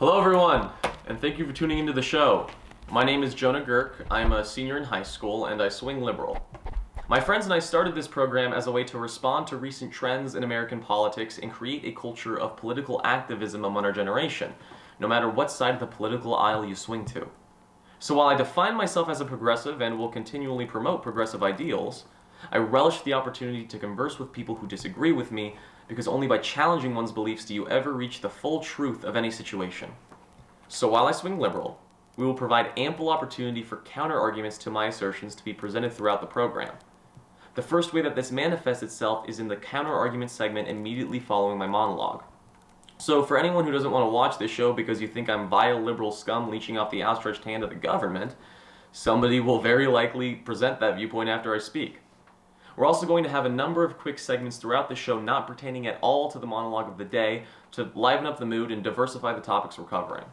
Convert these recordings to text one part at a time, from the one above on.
Hello everyone, and thank you for tuning into the show. My name is Jonah Gercke, I'm a senior in high school, and I swing liberal. My friends and I started this program as a way to respond to recent trends in American politics and create a culture of political activism among our generation, no matter what side of the political aisle you swing to. So while I define myself as a progressive and will continually promote progressive ideals, I relish the opportunity to converse with people who disagree with me, because only by challenging one's beliefs do you ever reach the full truth of any situation. So while I swing liberal, we will provide ample opportunity for counter-arguments to my assertions to be presented throughout the program. The first way that this manifests itself is in the counter-argument segment immediately following my monologue. So for anyone who doesn't want to watch this show because you think I'm vile liberal scum leeching off the outstretched hand of the government, somebody will very likely present that viewpoint after I speak. We're also going to have a number of quick segments throughout the show not pertaining at all to the monologue of the day to liven up the mood and diversify the topics we're covering.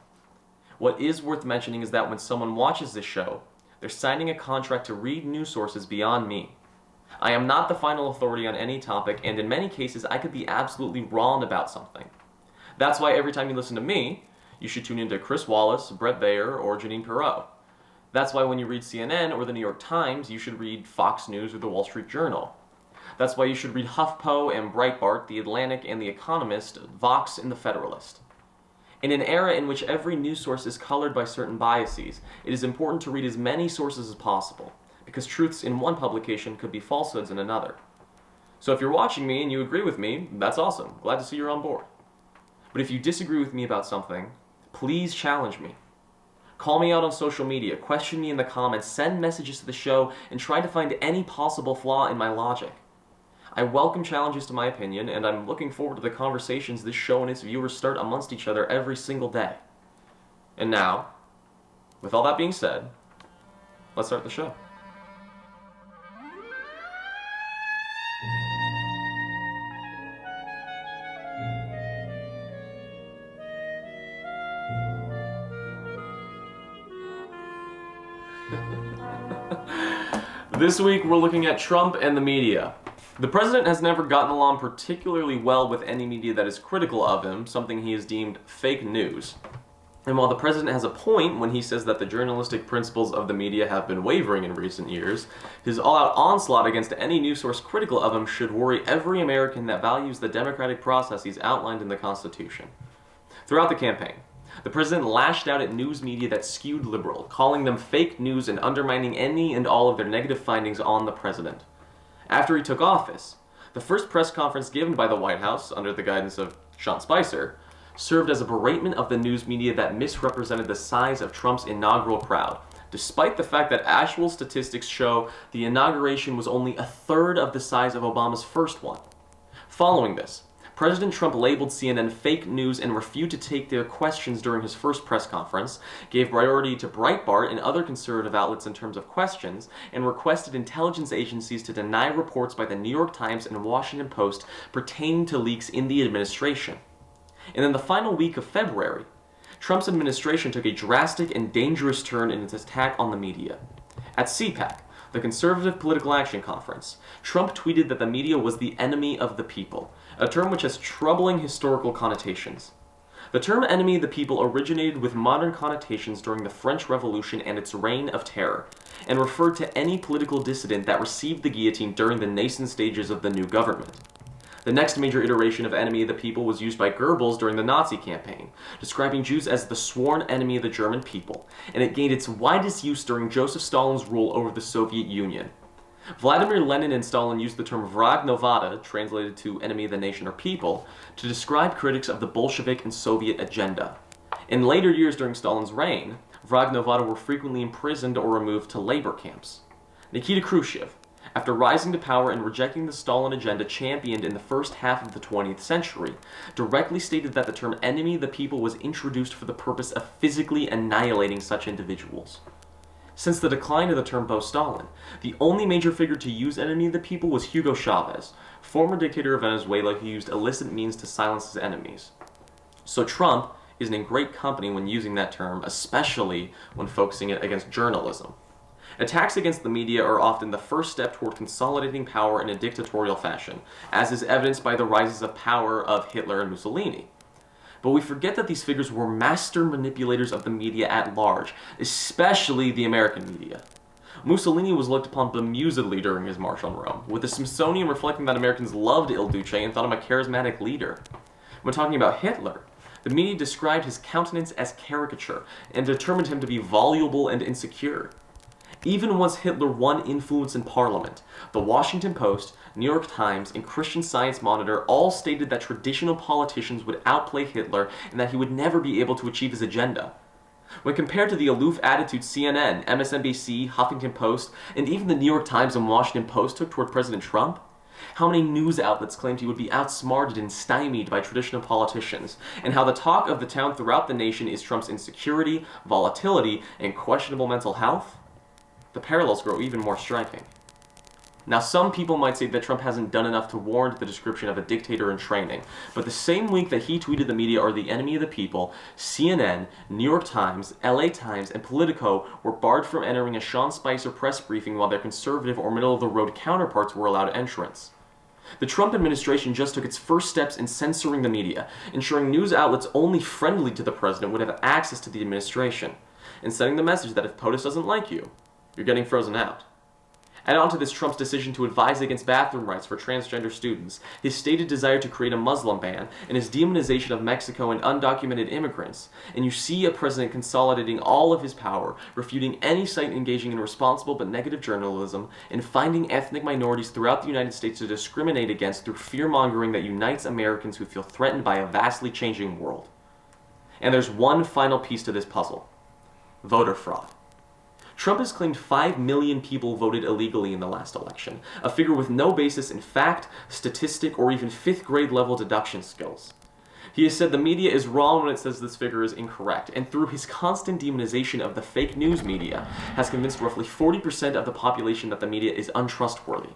What is worth mentioning is that when someone watches this show, they're signing a contract to read news sources beyond me. I am not the final authority on any topic, and in many cases I could be absolutely wrong about something. That's why every time you listen to me, you should tune into Chris Wallace, Brett Baer, or Janine Pirot. That's why when you read CNN or the New York Times, you should read Fox News or the Wall Street Journal. That's why you should read HuffPo and Breitbart, The Atlantic and The Economist, Vox and The Federalist. In an era in which every news source is colored by certain biases, it is important to read as many sources as possible, because truths in one publication could be falsehoods in another. So if you're watching me and you agree with me, that's awesome. Glad to see you're on board. But if you disagree with me about something, please challenge me. Call me out on social media, question me in the comments, send messages to the show, and try to find any possible flaw in my logic. I welcome challenges to my opinion, and I'm looking forward to the conversations this show and its viewers start amongst each other every single day. And now, with all that being said, let's start the show. This week we're looking at Trump and the media. The president has never gotten along particularly well with any media that is critical of him, something he has deemed fake news. And while the president has a point when he says that the journalistic principles of the media have been wavering in recent years, his all-out onslaught against any news source critical of him should worry every American that values the democratic processes outlined in the Constitution. Throughout the campaign, the president lashed out at news media that skewed liberal, calling them fake news and undermining any and all of their negative findings on the president. After he took office, the first press conference given by the White House, under the guidance of Sean Spicer, served as a beratement of the news media that misrepresented the size of Trump's inaugural crowd, despite the fact that actual statistics show the inauguration was only a third of the size of Obama's first one. Following this, President Trump labeled CNN fake news and refused to take their questions during his first press conference, gave priority to Breitbart and other conservative outlets in terms of questions, and requested intelligence agencies to deny reports by the New York Times and Washington Post pertaining to leaks in the administration. And in the final week of February, Trump's administration took a drastic and dangerous turn in its attack on the media. At CPAC, the Conservative Political Action Conference, Trump tweeted that the media was the enemy of the people, a term which has troubling historical connotations. The term enemy of the people originated with modern connotations during the French Revolution and its reign of terror, and referred to any political dissident that received the guillotine during the nascent stages of the new government. The next major iteration of enemy of the people was used by Goebbels during the Nazi campaign, describing Jews as the sworn enemy of the German people, and it gained its widest use during Joseph Stalin's rule over the Soviet Union. Vladimir Lenin and Stalin used the term vrag naroda, translated to enemy of the nation or people, to describe critics of the Bolshevik and Soviet agenda. In later years during Stalin's reign, vrag naroda were frequently imprisoned or removed to labor camps. Nikita Khrushchev, after rising to power and rejecting the Stalin agenda championed in the first half of the 20th century, directly stated that the term enemy of the people was introduced for the purpose of physically annihilating such individuals. Since the decline of the term post-Stalin, the only major figure to use enemy of the people was Hugo Chavez, former dictator of Venezuela who used illicit means to silence his enemies. So Trump is in great company when using that term, especially when focusing it against journalism. Attacks against the media are often the first step toward consolidating power in a dictatorial fashion, as is evidenced by the rises of power of Hitler and Mussolini. But we forget that these figures were master manipulators of the media at large, especially the American media. Mussolini was looked upon bemusedly during his march on Rome, with the Smithsonian reflecting that Americans loved Il Duce and thought him a charismatic leader. When talking about Hitler, the media described his countenance as caricature and determined him to be voluble and insecure. Even once Hitler won influence in Parliament, the Washington Post, New York Times, and Christian Science Monitor all stated that traditional politicians would outplay Hitler and that he would never be able to achieve his agenda. When compared to the aloof attitude CNN, MSNBC, Huffington Post, and even the New York Times and Washington Post took toward President Trump, how many news outlets claimed he would be outsmarted and stymied by traditional politicians, and how the talk of the town throughout the nation is Trump's insecurity, volatility, and questionable mental health? The parallels grow even more striking. Now, some people might say that Trump hasn't done enough to warrant the description of a dictator in training, but the same week that he tweeted the media are the enemy of the people, CNN, New York Times, LA Times, and Politico were barred from entering a Sean Spicer press briefing while their conservative or middle-of-the-road counterparts were allowed entrance. The Trump administration just took its first steps in censoring the media, ensuring news outlets only friendly to the president would have access to the administration, and sending the message that if POTUS doesn't like you, you're getting frozen out. Add on to this Trump's decision to advise against bathroom rights for transgender students, his stated desire to create a Muslim ban, and his demonization of Mexico and undocumented immigrants, and you see a president consolidating all of his power, refuting any site engaging in responsible but negative journalism, and finding ethnic minorities throughout the United States to discriminate against through fear-mongering that unites Americans who feel threatened by a vastly changing world. And there's one final piece to this puzzle: voter fraud. Trump has claimed 5 million people voted illegally in the last election, a figure with no basis in fact, statistic, or even 5th grade level deduction skills. He has said the media is wrong when it says this figure is incorrect, and through his constant demonization of the fake news media, has convinced roughly 40% of the population that the media is untrustworthy.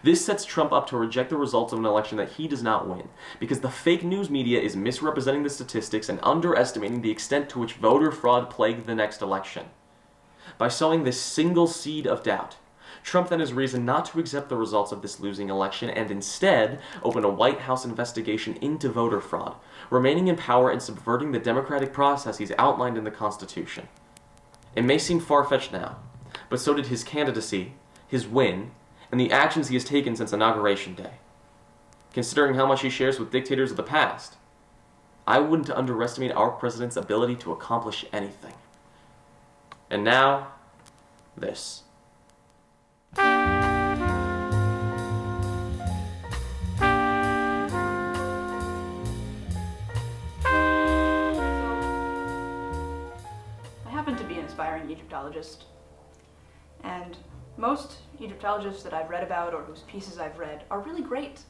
This sets Trump up to reject the results of an election that he does not win, because the fake news media is misrepresenting the statistics and underestimating the extent to which voter fraud plagued the next election. By sowing this single seed of doubt, Trump then has reason not to accept the results of this losing election and instead open a White House investigation into voter fraud, remaining in power and subverting the democratic process he's outlined in the Constitution. It may seem far-fetched now, but so did his candidacy, his win, and the actions he has taken since Inauguration Day. Considering how much he shares with dictators of the past, I wouldn't underestimate our president's ability to accomplish anything. And now, this. I happen to be an aspiring Egyptologist, and most Egyptologists that I've read about or whose pieces I've read are really great.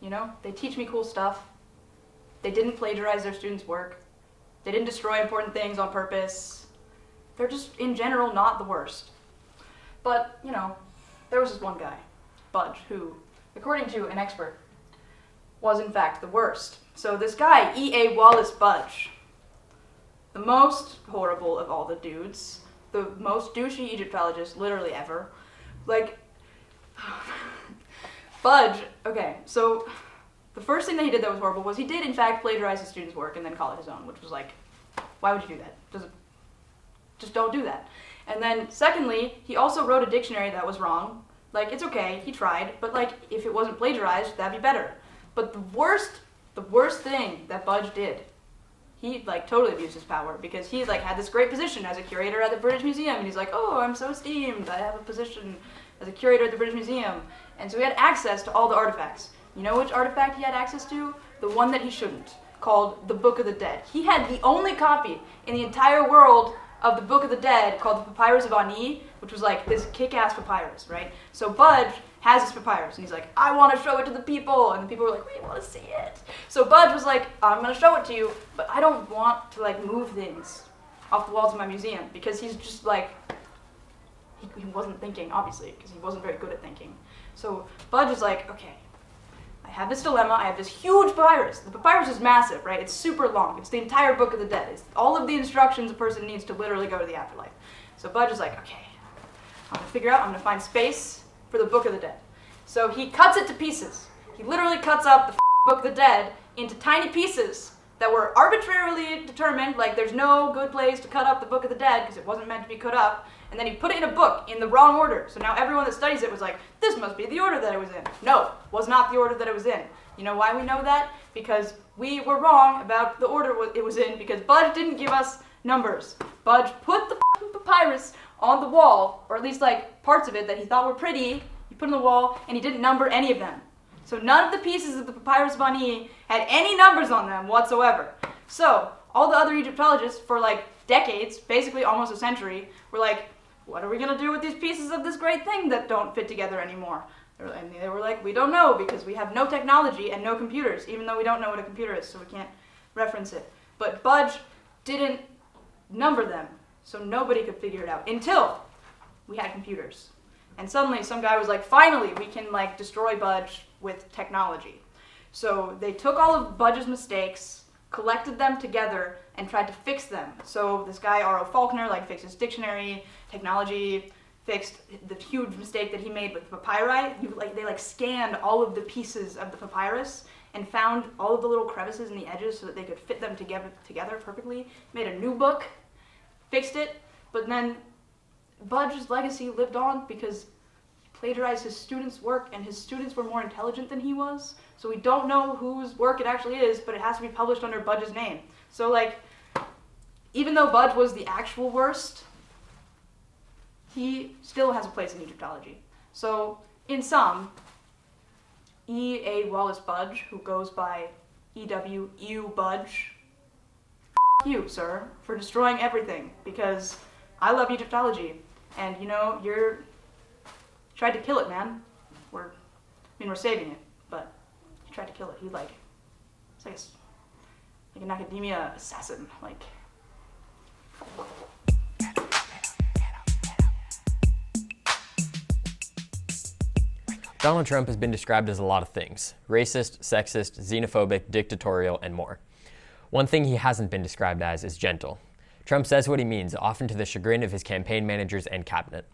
You know, they teach me cool stuff. They didn't plagiarize their students' work. They didn't destroy important things on purpose. They're just, in general, not the worst. But, you know, there was this one guy, Budge, who, according to an expert, was in fact the worst. So this guy, E.A. Wallace Budge, the most horrible of all the dudes, the most douchey Egyptologist literally ever, like, Budge, okay, so the first thing that he did that was horrible was he did in fact plagiarize his students' work and then call it his own, which was like, why would you do that? Just don't do that. And then secondly, he also wrote a dictionary that was wrong. Like, it's okay, he tried, but like, if it wasn't plagiarized, that'd be better. But the worst thing that Budge did, he like totally abused his power because he like had this great position as a curator at the British Museum, and he's like, oh, I'm so esteemed, I have a position as a curator at the British Museum. And so he had access to all the artifacts. You know which artifact he had access to? The one that he shouldn't, called the Book of the Dead. He had the only copy in the entire world of the Book of the Dead called the Papyrus of Ani, which was like this kick-ass papyrus, right? So Budge has this papyrus, and he's like, I want to show it to the people, and the people were like, we want to see it. So Budge was like, I'm going to show it to you, but I don't want to like move things off the walls of my museum, because he's just like, he wasn't thinking, obviously, because he wasn't very good at thinking. So Budge is like, okay, I have this dilemma, I have this huge papyrus. The papyrus is massive, right? It's super long. It's the entire Book of the Dead. It's all of the instructions a person needs to literally go to the afterlife. So Budge is like, okay, I'm going to find space for the Book of the Dead. So he cuts it to pieces. He literally cuts up the Book of the Dead into tiny pieces that were arbitrarily determined, like there's no good place to cut up the Book of the Dead because it wasn't meant to be cut up, and then he put it in a book in the wrong order. So now everyone that studies it was like, this must be the order that it was in. No, was not the order that it was in. You know why we know that? Because we were wrong about the order it was in, because Budge didn't give us numbers. Budge put the papyrus on the wall, or at least like parts of it that he thought were pretty, he put on the wall, and he didn't number any of them. So none of the pieces of the Papyrus Bani had any numbers on them whatsoever. So all the other Egyptologists for like decades, basically almost a century, were like, what are we going to do with these pieces of this great thing that don't fit together anymore? And they were like, we don't know, because we have no technology and no computers, even though we don't know what a computer is, so we can't reference it. But Budge didn't number them, so nobody could figure it out until we had computers. And suddenly some guy was like, finally, we can like destroy Budge with technology. So they took all of Budge's mistakes, collected them together, and tried to fix them. So this guy, R.O. Faulkner, like fixed his dictionary, technology, fixed the huge mistake that he made with papyri. They scanned all of the pieces of the papyrus and found all of the little crevices in the edges so that they could fit them together perfectly. Made a new book, fixed it, but then Budge's legacy lived on because he plagiarized his students' work, and his students were more intelligent than he was. So we don't know whose work it actually is, but it has to be published under Budge's name. So even though Budge was the actual worst, he still has a place in Egyptology. So in sum, E. A. Wallace Budge, who goes by E.W. Ew Budge, f*** you, sir, for destroying everything, because I love Egyptology, and you're tried to kill it, man. We're saving it, but he tried to kill it. He's like an academia assassin, Donald Trump has been described as a lot of things: racist, sexist, xenophobic, dictatorial, and more. One thing he hasn't been described as is gentle. Trump says what he means, often to the chagrin of his campaign managers and cabinet.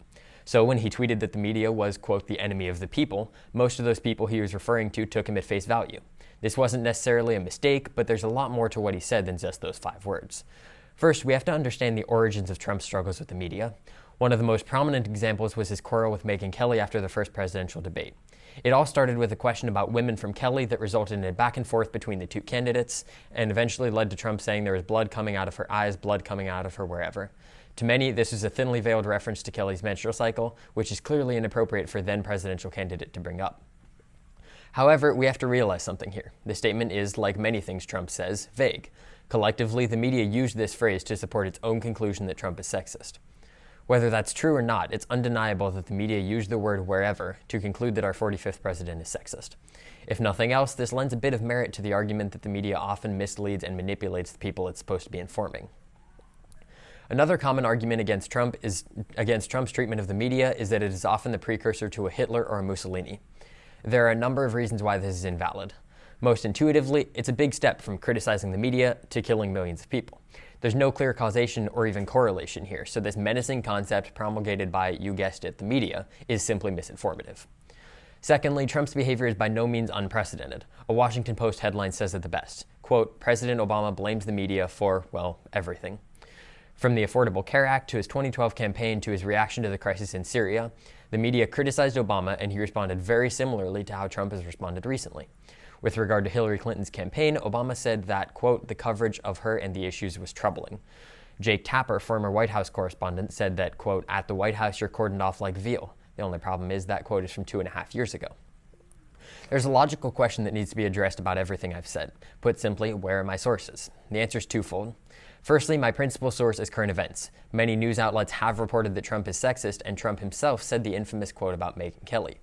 So when he tweeted that the media was, quote, the enemy of the people, most of those people he was referring to took him at face value. This wasn't necessarily a mistake, but there's a lot more to what he said than just those 5 words. First, we have to understand the origins of Trump's struggles with the media. One of the most prominent examples was his quarrel with Megyn Kelly after the first presidential debate. It all started with a question about women from Kelly that resulted in a back and forth between the two candidates, and eventually led to Trump saying there was blood coming out of her eyes, blood coming out of her wherever. To many, this was a thinly veiled reference to Kelly's menstrual cycle, which is clearly inappropriate for then presidential candidate to bring up. However, we have to realize something here. The statement is, like many things Trump says, vague. Collectively, the media used this phrase to support its own conclusion that Trump is sexist. Whether that's true or not, it's undeniable that the media used the word wherever to conclude that our 45th president is sexist. If nothing else, this lends a bit of merit to the argument that the media often misleads and manipulates the people it's supposed to be informing. Another common argument against Trump's treatment of the media is that it is often the precursor to a Hitler or a Mussolini. There are a number of reasons why this is invalid. Most intuitively, it's a big step from criticizing the media to killing millions of people. There's no clear causation or even correlation here, so this menacing concept promulgated by, you guessed it, the media, is simply misinformative. Secondly, Trump's behavior is by no means unprecedented. A Washington Post headline says it the best. Quote, President Obama blames the media for, well, everything. From the Affordable Care Act to his 2012 campaign to his reaction to the crisis in Syria, the media criticized Obama, and he responded very similarly to how Trump has responded recently. With regard to Hillary Clinton's campaign, Obama said that, quote, the coverage of her and the issues was troubling. Jake Tapper, former White House correspondent, said that, quote, at the White House you're cordoned off like veal. The only problem is that quote is from 2.5 years ago. There's a logical question that needs to be addressed about everything I've said. Put simply, where are my sources? The answer is twofold. Firstly, my principal source is current events. Many news outlets have reported that Trump is sexist, and Trump himself said the infamous quote about Megyn Kelly.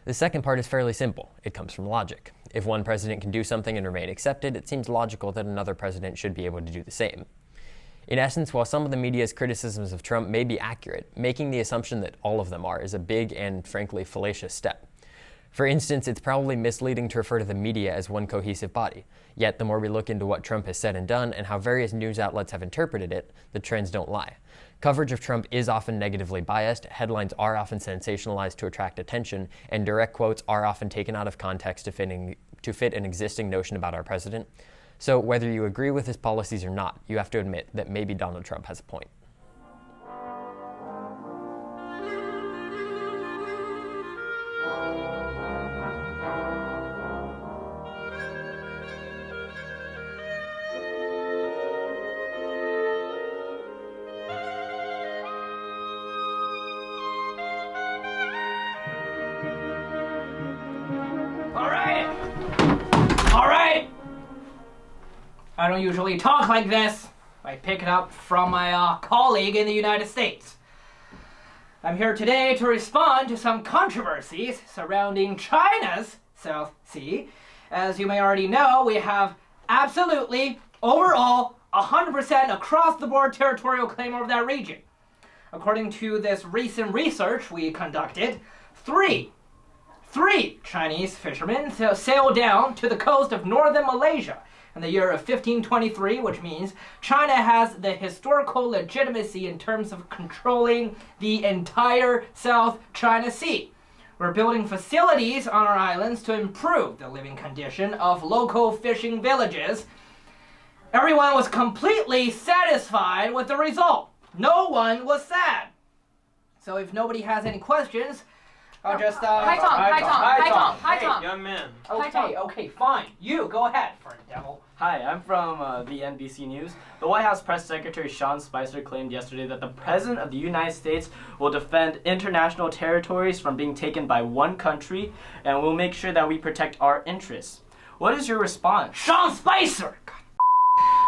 The second part is fairly simple. It comes from logic. If one president can do something and remain accepted, it seems logical that another president should be able to do the same. In essence, while some of the media's criticisms of Trump may be accurate, making the assumption that all of them are is a big and, frankly, fallacious step. For instance, it's probably misleading to refer to the media as one cohesive body. Yet, the more we look into what Trump has said and done and how various news outlets have interpreted it, the trends don't lie. Coverage of Trump is often negatively biased, headlines are often sensationalized to attract attention, and direct quotes are often taken out of context to fit an existing notion about our president. So whether you agree with his policies or not, you have to admit that maybe Donald Trump has a point. I don't usually talk like this. I pick it up from my colleague in the United States. I'm here today to respond to some controversies surrounding China's South Sea. As you may already know, we have absolutely, overall, 100% across-the-board territorial claim over that region. According to this recent research we conducted, three Chinese fishermen sailed down to the coast of northern Malaysia in the year of 1523, which means China has the historical legitimacy in terms of controlling the entire South China Sea. We're building facilities on our islands to improve the living condition of local fishing villages. Everyone was completely satisfied with the result. No one was sad. So if nobody has any questions, I'll just Hi Tom. Young man. Okay, fine. You go ahead, for devil. Hi, I'm from the NBC News. The White House Press Secretary Sean Spicer claimed yesterday that the President of the United States will defend international territories from being taken by one country and will make sure that we protect our interests. What is your response? Sean Spicer!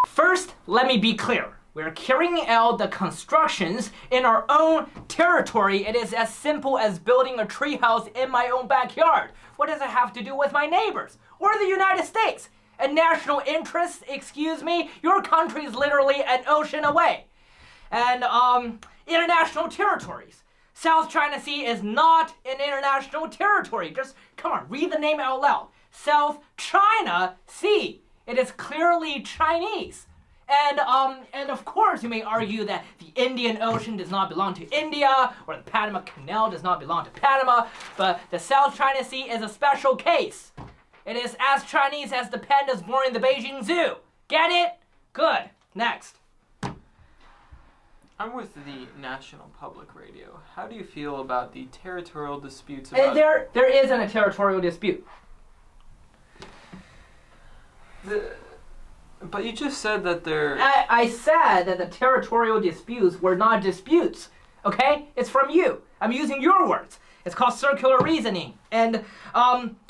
First, let me be clear. We're carrying out the constructions in our own territory. It is as simple as building a treehouse in my own backyard. What does it have to do with my neighbors or the United States? And national interests, excuse me, your country is literally an ocean away. And international territories. South China Sea is not an international territory. Just, come on, read the name out loud. South China Sea. It is clearly Chinese. And of course you may argue that the Indian Ocean does not belong to India, or the Panama Canal does not belong to Panama, but the South China Sea is a special case. It is as Chinese as the pandas born in the Beijing Zoo. Get it? Good. Next. I'm with the National Public Radio. How do you feel about the territorial disputes about... There isn't a territorial dispute. But you just said that there... I said that the territorial disputes were not disputes, okay? It's from you. I'm using your words. It's called circular reasoning. And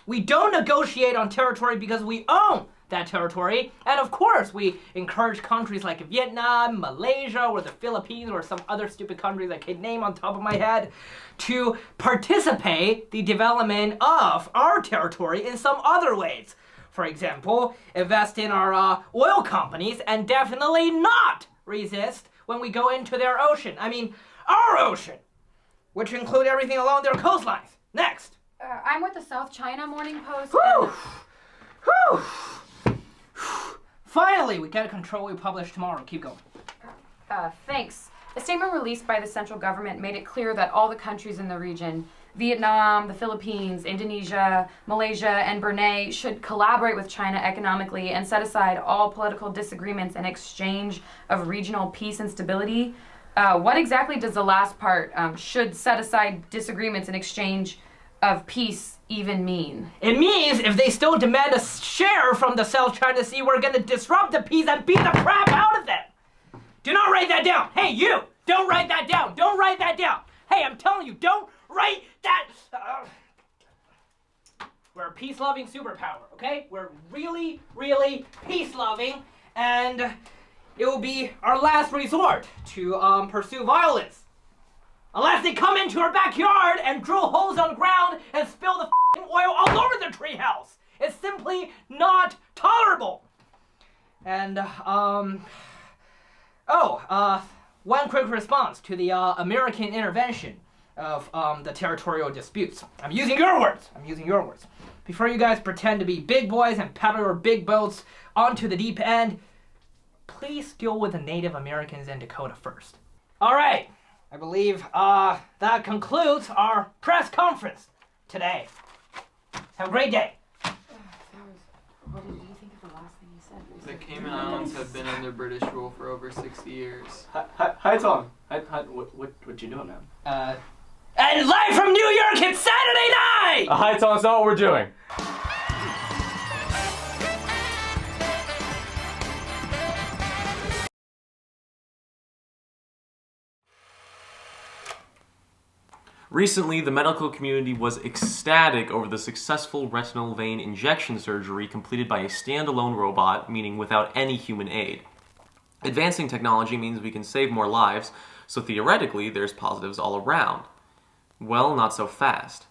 we don't negotiate on territory because we own that territory. And of course, we encourage countries like Vietnam, Malaysia, or the Philippines, or some other stupid countries I can't name on top of my head, to participate the development of our territory in some other ways. For example, invest in our oil companies and definitely not resist when we go into their ocean. I mean, our ocean, which include everything along their coastlines. Next. I'm with the South China Morning Post. Finally, we get a control we publish tomorrow. Keep going. Thanks. A statement released by the central government made it clear that all the countries in the region, Vietnam, the Philippines, Indonesia, Malaysia, and Brunei, should collaborate with China economically and set aside all political disagreements in exchange of regional peace and stability. What exactly does the last part, should set aside disagreements in exchange of peace, even mean? It means if they still demand a share from the South China Sea, we're going to disrupt the peace and beat the crap out of them. Do not write that down. Hey, you! Don't write that down. Don't write that down. Hey, I'm telling you, don't write that. We're a peace-loving superpower, okay? We're really, really peace-loving, and it will be our last resort to pursue violence. Unless they come into our backyard and drill holes on the ground and spill the oil all over the treehouse. It's simply not tolerable. And, one quick response to the American intervention of the territorial disputes. I'm using your words. Before you guys pretend to be big boys and paddle your big boats onto the deep end, please deal with the Native Americans in Dakota first. All right. I believe that concludes our press conference today. Have a great day. What did you think of the last thing he said. The Cayman Islands have been under British rule for over 60 years. Hi, Tom. What you doing, man? And live from New York, it's Saturday night! Hi, Tom. That's not what we're doing. Recently, the medical community was ecstatic over the successful retinal vein injection surgery completed by a standalone robot, meaning without any human aid. Advancing technology means we can save more lives, so theoretically, there's positives all around. Well, not so fast.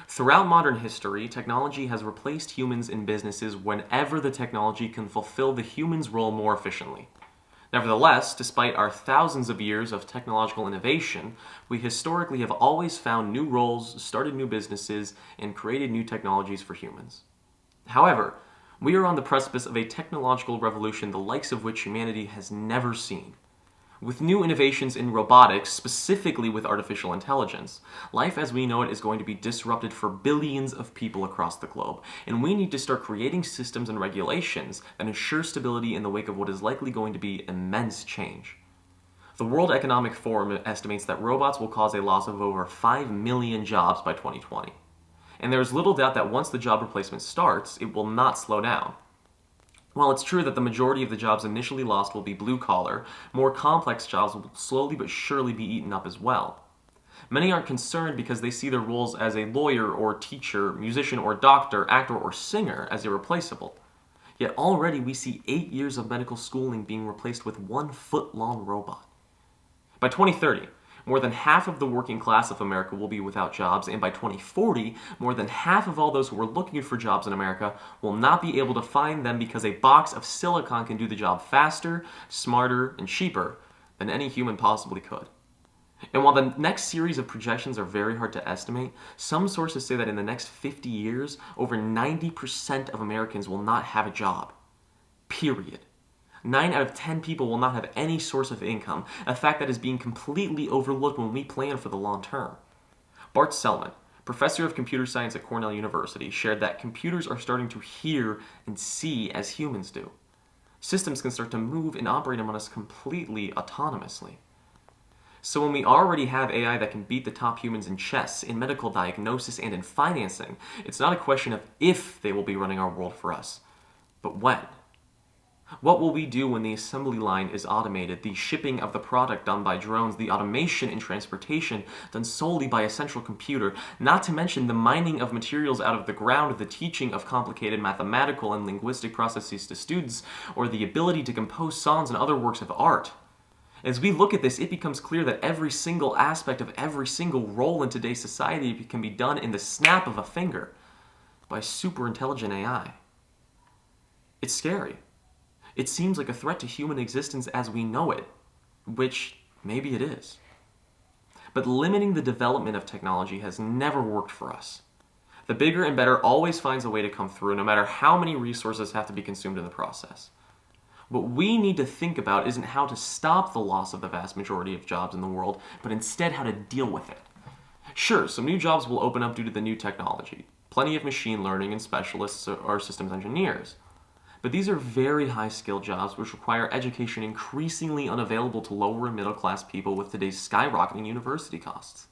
Throughout modern history, technology has replaced humans in businesses whenever the technology can fulfill the human's role more efficiently. Nevertheless, despite our thousands of years of technological innovation, we historically have always found new roles, started new businesses, and created new technologies for humans. However, we are on the precipice of a technological revolution the likes of which humanity has never seen. With new innovations in robotics, specifically with artificial intelligence, life as we know it is going to be disrupted for billions of people across the globe, and we need to start creating systems and regulations that ensure stability in the wake of what is likely going to be immense change. The World Economic Forum estimates that robots will cause a loss of over 5 million jobs by 2020. And there is little doubt that once the job replacement starts, it will not slow down. While it's true that the majority of the jobs initially lost will be blue-collar, more complex jobs will slowly but surely be eaten up as well. Many aren't concerned because they see their roles as a lawyer or teacher, musician or doctor, actor or singer as irreplaceable. Yet already we see 8 years of medical schooling being replaced with 1 foot-long robot. By 2030, more than half of the working class of America will be without jobs, and by 2040, more than half of all those who are looking for jobs in America will not be able to find them because a box of silicon can do the job faster, smarter, and cheaper than any human possibly could. And while the next series of projections are very hard to estimate, some sources say that in the next 50 years, over 90% of Americans will not have a job. Period. 9 out of 10 people will not have any source of income, a fact that is being completely overlooked when we plan for the long term. Bart Selman, professor of computer science at Cornell University, shared that computers are starting to hear and see as humans do. Systems can start to move and operate among us completely autonomously. So when we already have AI that can beat the top humans in chess, in medical diagnosis, and in financing, it's not a question of if they will be running our world for us, but when. What will we do when the assembly line is automated, the shipping of the product done by drones, the automation in transportation done solely by a central computer, not to mention the mining of materials out of the ground, the teaching of complicated mathematical and linguistic processes to students, or the ability to compose songs and other works of art? As we look at this, it becomes clear that every single aspect of every single role in today's society can be done in the snap of a finger by super intelligent AI. It's scary. It seems like a threat to human existence as we know it, which maybe it is. But limiting the development of technology has never worked for us. The bigger and better always finds a way to come through, no matter how many resources have to be consumed in the process. What we need to think about isn't how to stop the loss of the vast majority of jobs in the world, but instead how to deal with it. Sure, some new jobs will open up due to the new technology. Plenty of machine learning and specialists are systems engineers. But these are very high-skilled jobs which require education increasingly unavailable to lower and middle-class people with today's skyrocketing university costs.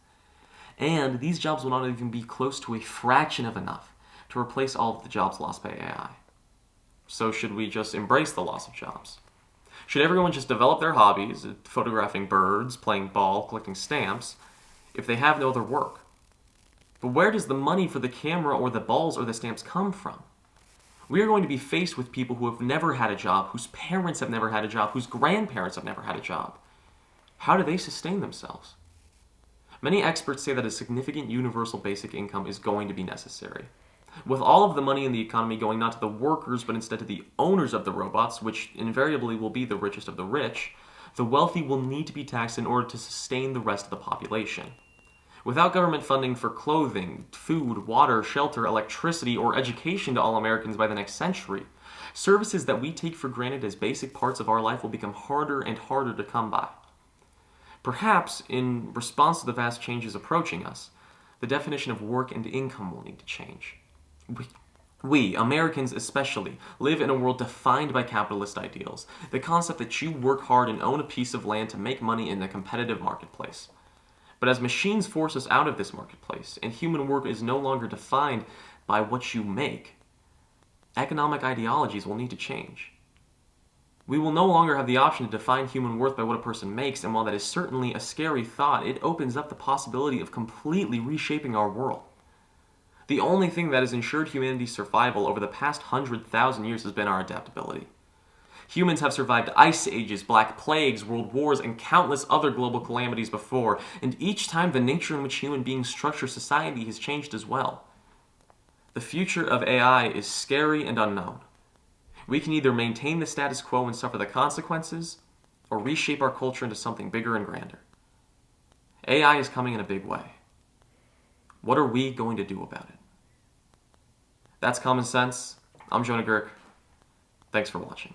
And these jobs will not even be close to a fraction of enough to replace all of the jobs lost by AI. So should we just embrace the loss of jobs? Should everyone just develop their hobbies, photographing birds, playing ball, collecting stamps, if they have no other work? But where does the money for the camera or the balls or the stamps come from? We are going to be faced with people who have never had a job, whose parents have never had a job, whose grandparents have never had a job. How do they sustain themselves? Many experts say that a significant universal basic income is going to be necessary. With all of the money in the economy going not to the workers, but instead to the owners of the robots, which invariably will be the richest of the rich, the wealthy will need to be taxed in order to sustain the rest of the population. Without government funding for clothing, food, water, shelter, electricity, or education to all Americans by the next century, services that we take for granted as basic parts of our life will become harder and harder to come by. Perhaps, in response to the vast changes approaching us, the definition of work and income will need to change. We, Americans especially, live in a world defined by capitalist ideals. The concept that you work hard and own a piece of land to make money in a competitive marketplace. But as machines force us out of this marketplace, and human work is no longer defined by what you make, economic ideologies will need to change. We will no longer have the option to define human worth by what a person makes, and while that is certainly a scary thought, it opens up the possibility of completely reshaping our world. The only thing that has ensured humanity's survival over the past 100,000 years has been our adaptability. Humans have survived ice ages, black plagues, world wars, and countless other global calamities before, and each time the nature in which human beings structure society has changed as well. The future of AI is scary and unknown. We can either maintain the status quo and suffer the consequences, or reshape our culture into something bigger and grander. AI is coming in a big way. What are we going to do about it? That's Common Sense. I'm Jonah Gercke. Thanks for watching.